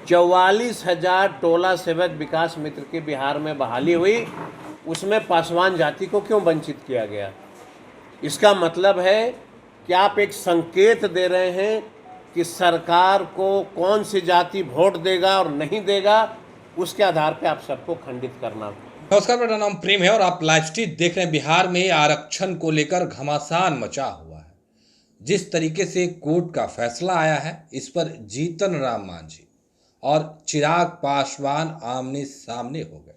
44,000 टोला सेवक विकास मित्र की बिहार में बहाली हुई, उसमें पासवान जाति को क्यों वंचित किया गया? इसका मतलब है कि आप एक संकेत दे रहे हैं कि सरकार को कौन सी जाति वोट देगा और नहीं देगा, उसके आधार पर आप सबको खंडित करना। नमस्कार, मेरा नाम प्रेम है और आप लाइव स्ट्रीम देख रहे हैं। बिहार में आरक्षण को लेकर घमासान मचा हुआ है। जिस तरीके से कोर्ट का फैसला आया है, इस पर जीतन राम मांझी और चिराग पासवान आमने सामने हो गए।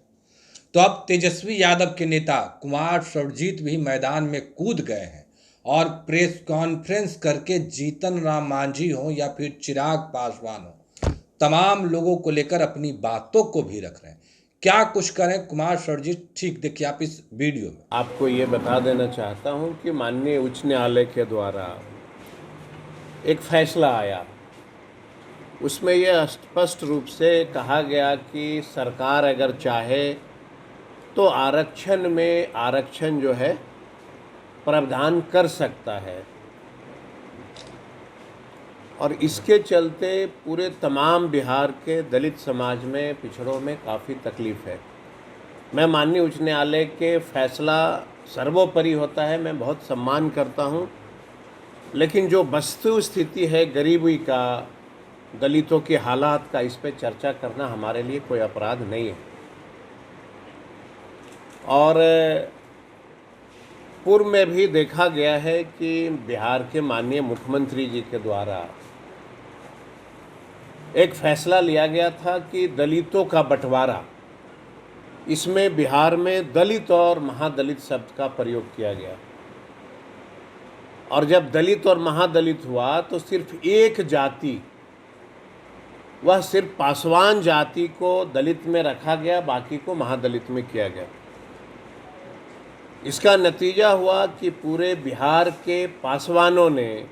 तो अब तेजस्वी यादव के नेता कुमार सर्वजीत भी मैदान में कूद गए हैं और प्रेस कॉन्फ्रेंस करके जीतन राम मांझी हो या फिर चिराग पासवान हो, तमाम लोगों को लेकर अपनी बातों को भी रख रहे हैं। क्या कुछ करें कुमार सर्वजीत, ठीक देखिए आप इस वीडियो में। आपको ये बता देना चाहता हूँ कि माननीय उच्च न्यायालय के द्वारा एक फैसला आया, उसमें यह स्पष्ट रूप से कहा गया कि सरकार अगर चाहे तो आरक्षण में आरक्षण जो है प्रावधान कर सकता है, और इसके चलते पूरे तमाम बिहार के दलित समाज में, पिछड़ों में काफ़ी तकलीफ़ है। मैं माननीय उच्च न्यायालय के फैसला सर्वोपरि होता है, मैं बहुत सम्मान करता हूँ, लेकिन जो वस्तु स्थिति है गरीबी का, दलितों के हालात का, इस पे चर्चा करना हमारे लिए कोई अपराध नहीं है। और पूर्व में भी देखा गया है कि बिहार के माननीय मुख्यमंत्री जी के द्वारा एक फैसला लिया गया था कि दलितों का बंटवारा, इसमें बिहार में दलित और महादलित शब्द का प्रयोग किया गया, और जब दलित और महादलित हुआ तो सिर्फ एक जाति, वह सिर्फ पासवान जाति को दलित में रखा गया, बाकी को महादलित में किया गया। इसका नतीजा हुआ कि पूरे बिहार के पासवानों ने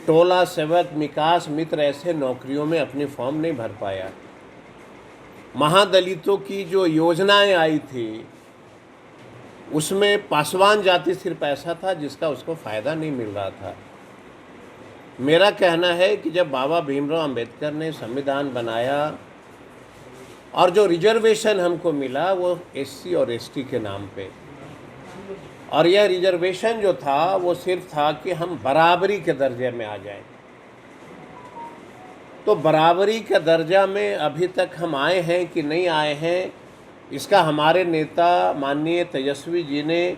टोला सेवक विकास मित्र ऐसे नौकरियों में अपनी फॉर्म नहीं भर पाया। महादलितों की जो योजनाएं आई थी उसमें पासवान जाति सिर्फ ऐसा था जिसका उसको फ़ायदा नहीं मिल रहा था। मेरा कहना है कि जब बाबा भीमराव अंबेडकर ने संविधान बनाया और जो रिजर्वेशन हमको मिला वो एससी और एसटी के नाम पे, और यह रिजर्वेशन जो था वो सिर्फ था कि हम बराबरी के दर्जे में आ जाएं। तो बराबरी के दर्जा में अभी तक हम आए हैं कि नहीं आए हैं, इसका हमारे नेता माननीय तेजस्वी जी ने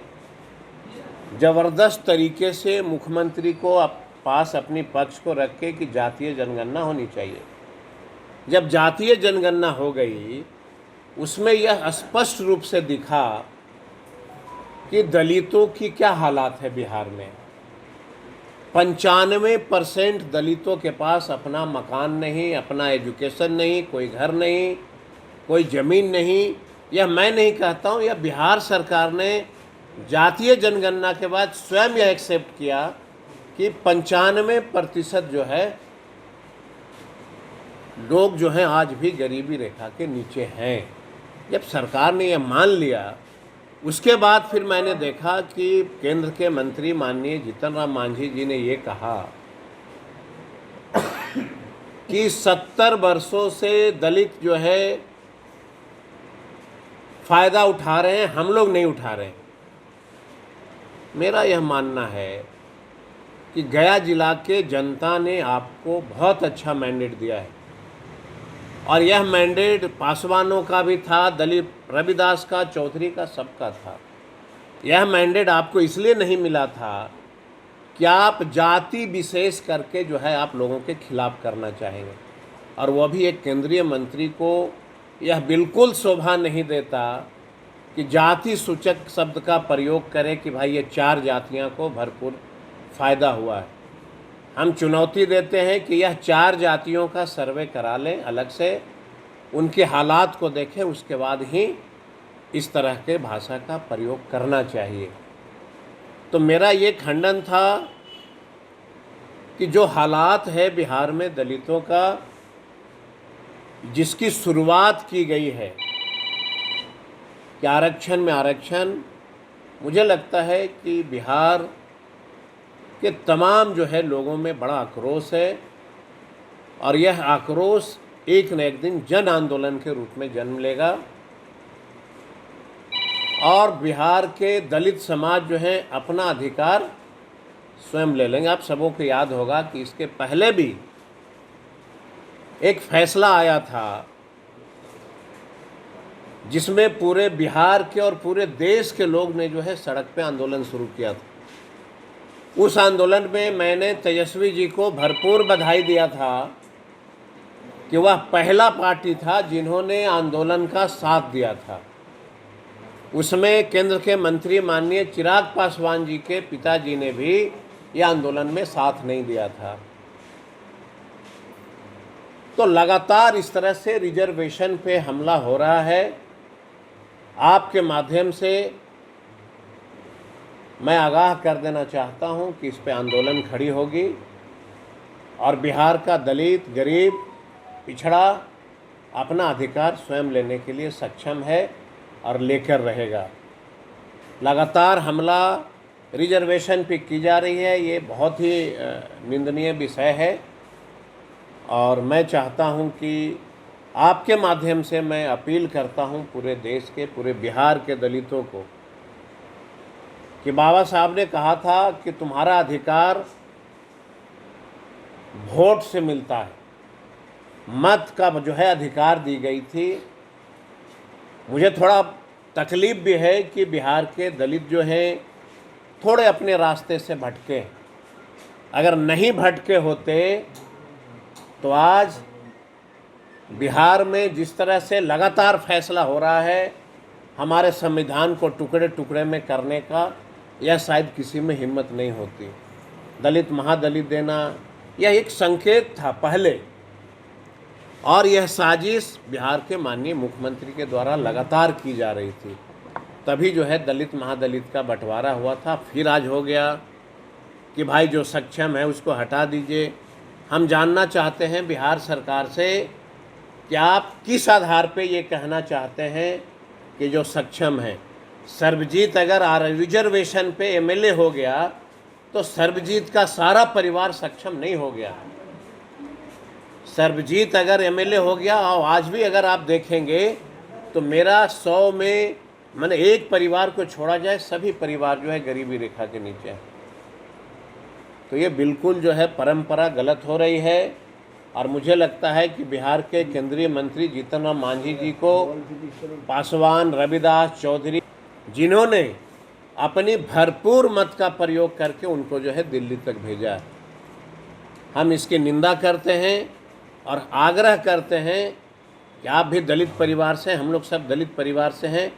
ज़बरदस्त तरीके से मुख्यमंत्री को पास अपनी पक्ष को रख के कि जातीय जनगणना होनी चाहिए। जब जातीय जनगणना हो गई, उसमें यह स्पष्ट रूप से दिखा कि दलितों की क्या हालात है बिहार में। 95% दलितों के पास अपना मकान नहीं, अपना एजुकेशन नहीं, कोई घर नहीं, कोई ज़मीन नहीं। यह मैं नहीं कहता हूँ, यह बिहार सरकार ने जातीय जनगणना के बाद स्वयं यह एक्सेप्ट किया कि 95% जो है लोग जो हैं आज भी गरीबी रेखा के नीचे हैं। जब सरकार ने यह मान लिया, उसके बाद फिर मैंने देखा कि केंद्र के मंत्री माननीय जीतन राम मांझी जी ने ये कहा कि 70 वर्षों से दलित जो है फ़ायदा उठा रहे हैं, हम लोग नहीं उठा रहे हैं। मेरा यह मानना है कि गया जिला के जनता ने आपको बहुत अच्छा मैंडेट दिया है, और यह मैंडेट पासवानों का भी था, दलित रविदास का, चौधरी का, सबका था। यह मैंडेट आपको इसलिए नहीं मिला था कि आप जाति विशेष करके जो है आप लोगों के खिलाफ करना चाहेंगे, और वह भी एक केंद्रीय मंत्री को यह बिल्कुल शोभा नहीं देता कि जाति सूचक शब्द का प्रयोग करें कि भाई ये 4 जातियों को भरपूर फ़ायदा हुआ है। हम चुनौती देते हैं कि यह 4 जातियों का सर्वे करा लें, अलग से उनके हालात को देखें, उसके बाद ही इस तरह के भाषा का प्रयोग करना चाहिए। तो मेरा ये खंडन था कि जो हालात है बिहार में दलितों का, जिसकी शुरुआत की गई है कि आरक्षण में आरक्षण, मुझे लगता है कि बिहार के तमाम जो है लोगों में बड़ा आक्रोश है, और यह आक्रोश एक न एक दिन जन आंदोलन के रूप में जन्म लेगा और बिहार के दलित समाज जो है अपना अधिकार स्वयं ले लेंगे। आप सबों को याद होगा कि इसके पहले भी एक फैसला आया था जिसमें पूरे बिहार के और पूरे देश के लोग ने जो है सड़क पे आंदोलन शुरू किया था। उस आंदोलन में मैंने तेजस्वी जी को भरपूर बधाई दिया था कि वह पहला पार्टी था जिन्होंने आंदोलन का साथ दिया था। उसमें केंद्र के मंत्री माननीय चिराग पासवान जी के पिताजी ने भी यह आंदोलन में साथ नहीं दिया था। तो लगातार इस तरह से रिजर्वेशन पे हमला हो रहा है। आपके माध्यम से मैं आगाह कर देना चाहता हूं कि इस पे आंदोलन खड़ी होगी और बिहार का दलित, गरीब, पिछड़ा अपना अधिकार स्वयं लेने के लिए सक्षम है और लेकर रहेगा। लगातार हमला रिजर्वेशन पे की जा रही है, ये बहुत ही निंदनीय विषय है और मैं चाहता हूं कि आपके माध्यम से मैं अपील करता हूं पूरे देश के, पूरे बिहार के दलितों को कि बाबा साहब ने कहा था कि तुम्हारा अधिकार वोट से मिलता है, मत का जो है अधिकार दी गई थी। मुझे थोड़ा तकलीफ भी है कि बिहार के दलित जो हैं थोड़े अपने रास्ते से भटके। अगर नहीं भटके होते तो आज बिहार में जिस तरह से लगातार फैसला हो रहा है हमारे संविधान को टुकड़े टुकड़े में करने का, यह शायद किसी में हिम्मत नहीं होती। दलित महादलित देना यह एक संकेत था पहले, और यह साजिश बिहार के माननीय मुख्यमंत्री के द्वारा लगातार की जा रही थी। तभी जो है दलित महादलित का बंटवारा हुआ था। फिर आज हो गया कि भाई जो सक्षम है उसको हटा दीजिए। हम जानना चाहते हैं बिहार सरकार से कि आप किस आधार पे ये कहना चाहते हैं कि जो सक्षम है। सर्वजीत अगर रिजर्वेशन पे एमएलए हो गया तो सर्वजीत का सारा परिवार सक्षम नहीं हो गया। सर्वजीत अगर एमएलए हो गया और आज भी अगर आप देखेंगे तो मेरा 100 में मैंने एक परिवार को छोड़ा जाए सभी परिवार जो है गरीबी रेखा के नीचे है। तो ये बिल्कुल जो है परंपरा गलत हो रही है और मुझे लगता है कि बिहार के केंद्रीय मंत्री जीतन राम मांझी जी को पासवान, रविदास, चौधरी जिन्होंने अपनी भरपूर मत का प्रयोग करके उनको जो है दिल्ली तक भेजा, हम इसकी निंदा करते हैं और आग्रह करते हैं कि आप भी दलित परिवार से, हम लोग सब दलित परिवार से हैं।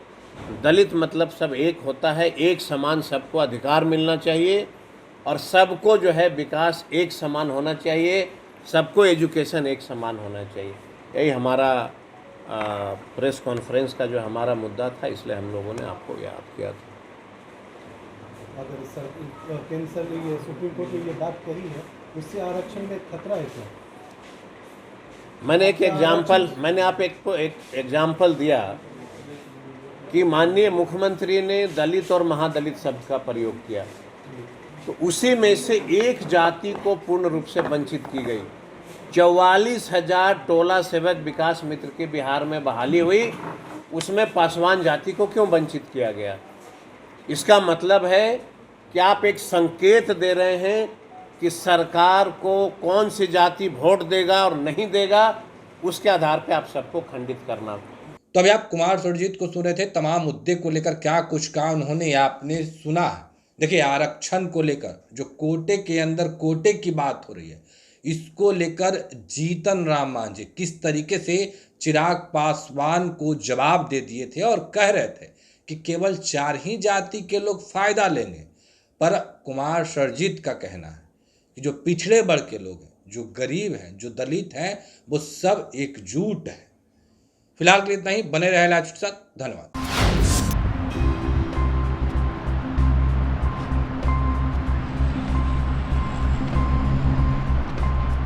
दलित मतलब सब एक होता है, एक समान सबको अधिकार मिलना चाहिए और सबको जो है विकास एक समान होना चाहिए, सबको एजुकेशन एक समान होना चाहिए। यही हमारा प्रेस कॉन्फ्रेंस का जो हमारा मुद्दा था, इसलिए हम लोगों ने आपको याद किया था। अगर केंद्र सर ने सुप्रीम कोर्ट में ये बात कही है, उससे आरक्षण में खतरा है क्या? मैंने एक एग्जाम्पल दिया कि माननीय मुख्यमंत्री ने दलित और महादलित शब्द का प्रयोग किया, तो उसी में से एक जाति को पूर्ण रूप से वंचित की गई। 44,000 टोला सेवक विकास मित्र की बिहार में बहाली हुई, उसमें पासवान जाति को क्यों वंचित किया गया? इसका मतलब है कि आप एक संकेत दे रहे हैं कि सरकार को कौन सी जाति वोट देगा और नहीं देगा, उसके आधार पे आप सबको खंडित करना। तो अभी आप कुमार सुरजीत को सुन रहे थे, तमाम मुद्दे को लेकर क्या कुछ कहा उन्होंने, आपने सुना। देखिए, आरक्षण को लेकर जो कोटे के अंदर कोटे की बात हो रही है, इसको लेकर जीतन राम मांझी किस तरीके से चिराग पासवान को जवाब दे दिए थे और कह रहे थे कि केवल 4 ही जाति के लोग फायदा लेंगे। पर कुमार सुरजीत का कहना है कि जो पिछड़े वर्ग के लोग हैं, जो गरीब हैं, जो दलित हैं, वो सब एकजुट है। फिलहाल के लिए इतना ही। बने रहे लाइव के साथ। धन्यवाद।